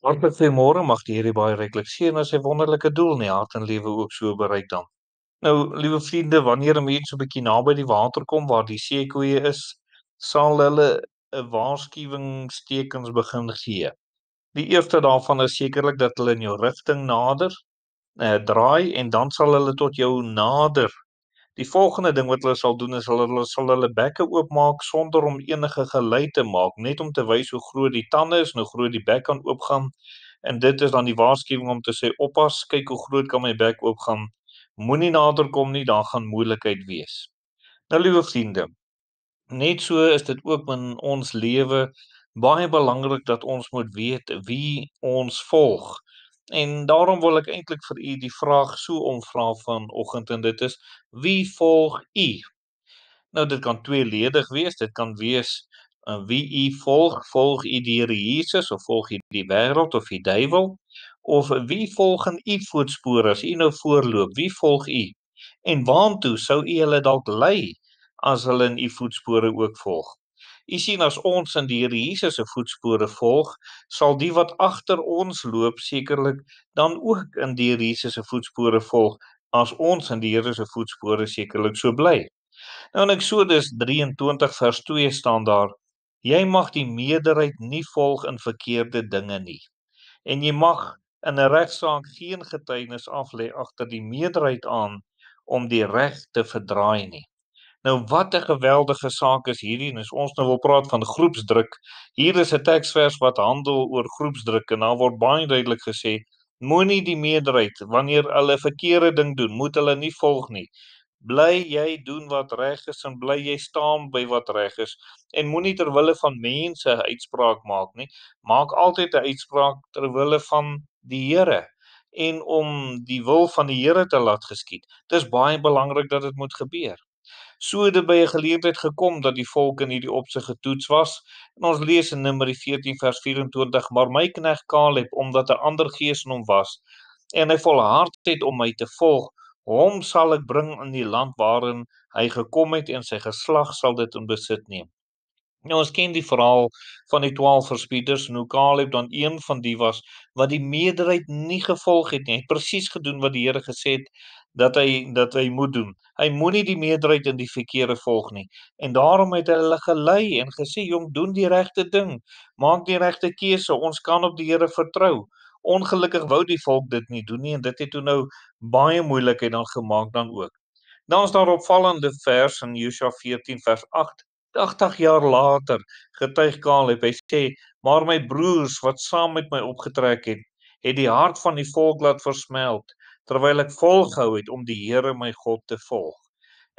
Hartlik goeiemôre, mag die Here u baie ryklik seën en sy wonderlike doel in die hart en lewe ook so bereik dan. Nou, liewe vriende, wanneer 'n mens so 'n bietjie naby die water kom waar die seekoeie is, sal hulle 'n waarskuwingstekens begin gee. Die eerste daarvan is sekerlik dat hulle in jou rigting nader, draai en dan sal hulle tot jou nader. Die volgende ding wat hulle sal doen is hulle sal hulle bekke oopmaak sonder om enige geluid te maak, net om te wys hoe groot die tande is en hoe groot die bek kan oopgaan. En dit is dan die waarskuwing om te sê oppas, kyk hoe groot kan my bek oopgaan. Moenie naderkom nie, daar gaan moeilikheid wees. Nou liewe vriende, net so is dit ook in ons lewe baie belangrik dat ons moet weet wie ons volg. En daarom wil ek eintlik vir u die vraag so omvra vanoggend en dit is: wie volg u? Nou dit kan tweeledig wees, dit kan wees wie u volg, volg u die Here Jesus of volg u die wêreld of die duiwel? Of wie volg in u voetspore as u nou voorloop, wie volg u? En waartoe sou u hulle dalk lei as hulle in u voetspore ook volg? U sien, as ons in die Here Jesus se voetspore volg, sal die wat agter ons loop sekerlik dan ook in die Here Jesus se voetspore volg, as ons in die Here se voetspore sekerlik so bly. Nou in Eksodus 23 vers 2 staan daar: jy mag die meerderheid nie volg in verkeerde dinge nie. En jy mag in 'n regsaak geen getuienis aflê agter die meerderheid aan om die reg te verdraai nie. Nou wat 'n geweldige saak is hierdie, en as ons nou wil praat van groepsdruk, hier is 'n teksvers wat handel oor groepsdruk en daar word baie duidelik gesê: moenie die meerderheid, wanneer hulle 'n verkeerde ding doen, moet hulle nie volg nie. Bly jy doen wat reg is en bly jy staan by wat reg is en moenie ter wille van mense 'n uitspraak maak nie. Maak altyd 'n uitspraak ter wille van die Here en om die wil van die Here te laat geskied. Dis baie belangrik dat dit moet gebeur. So het dit by 'n geleentheid gekom dat die volk in hierdie opsig getoets was. En ons lees in Numeri 14 vers 24: maar my knegt Kaleb, omdat 'n ander gees in hom was en hy volhard het om my te volg, hom sal ek bring in die land waarin hy gekom het en sy geslag sal dit in besit neem. Nou ons ken die verhaal van die 12 verspieders en hoe Kaleb dan een van die was wat die meerderheid nie gevolg het nie. Hy het presies gedoen wat die Here gesê het dat hy moet doen. Hy moenie die meerderheid in die verkeerde volg nie. En daarom het hy hulle gelei en gesê: "Jong, doen die regte ding. Maak die regte keuse. Ons kan op die Here vertrou." Ongelukkig wou die volk dit nie doen nie en dit het toe nou baie moeilikheid dan gemaak dan ook. Dan is daar 'n opvallende vers in Josua 14 vers 8. 80 jaar later getuig Kaleb, hy sê: "Maar my broers wat saam met my opgetrek het die hart van die volk laat versmelt, terwyl ek volgehou het om die Here my God te volg."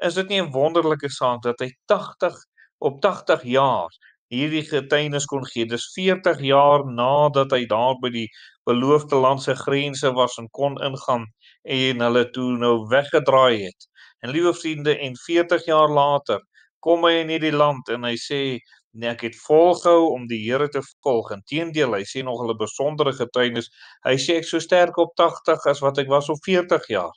Is dit nie 'n wonderlike saak dat hy 80 jaar hierdie getuienis kon gee? Dis 40 jaar nadat hy daar by die beloofde land se grense was en kon ingaan en hulle toe nou weggedraai het. En liewe vriende, en 40 jaar later kom hy in hierdie land en hy sê: "Nee, ek het volgehou om die Here te volg." Inteendeel, hy sê nog 'n besondere getuienis. Hy sê: "Ek so sterk op 80 as wat ek was op 40 jaar."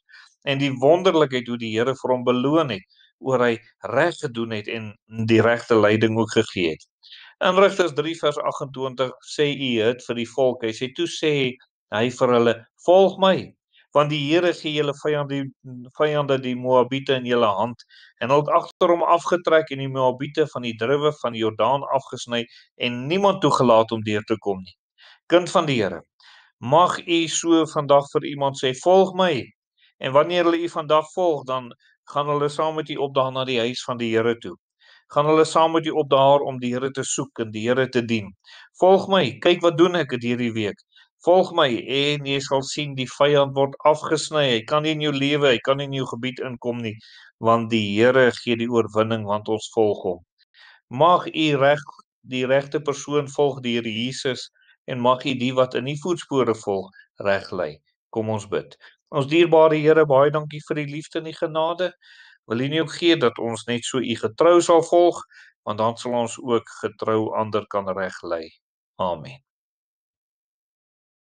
En die wonderlikheid hoe die Here vir hom beloon het oor hy reg gedoen het en die regte leiding ook gegee het. In Rigters 3 vers 28 sê U het vir die volk, hy sê: "Toe sê hy vir hulle: volg my, want die Here gee julle vyande die Moabiete in julle hand." En hulle het agter hom afgetrek en die Moabiete van die druwe van die Jordaan afgesny en niemand toegelaat om deur te kom nie. Kind van die Here, mag u so vandag vir iemand sê: "Volg my." En wanneer hulle u vandag volg, dan gaan hulle saam met u opdaag na die huis van die Here toe. Gaan hulle saam met u opdaag om die Here te soek en die Here te dien. Volg my, kyk wat doen ek hierdie week. Volg my en jy sal sien die vyand word afgesny. Hy kan nie in jou lewe, hy kan nie in jou gebied inkom nie, want die Here gee die oorwinning want ons volg hom. Mag u die regte persoon volg, die Here Jesus, en mag u die wat in die voetspore volg reg lei. Kom ons bid. Ons dierbare Here, baie dankie vir die liefde en die genade. Wil U nie ook gee dat ons net so U getrou sal volg, want dan sal ons ook getrou ander kan reg lei. Amen.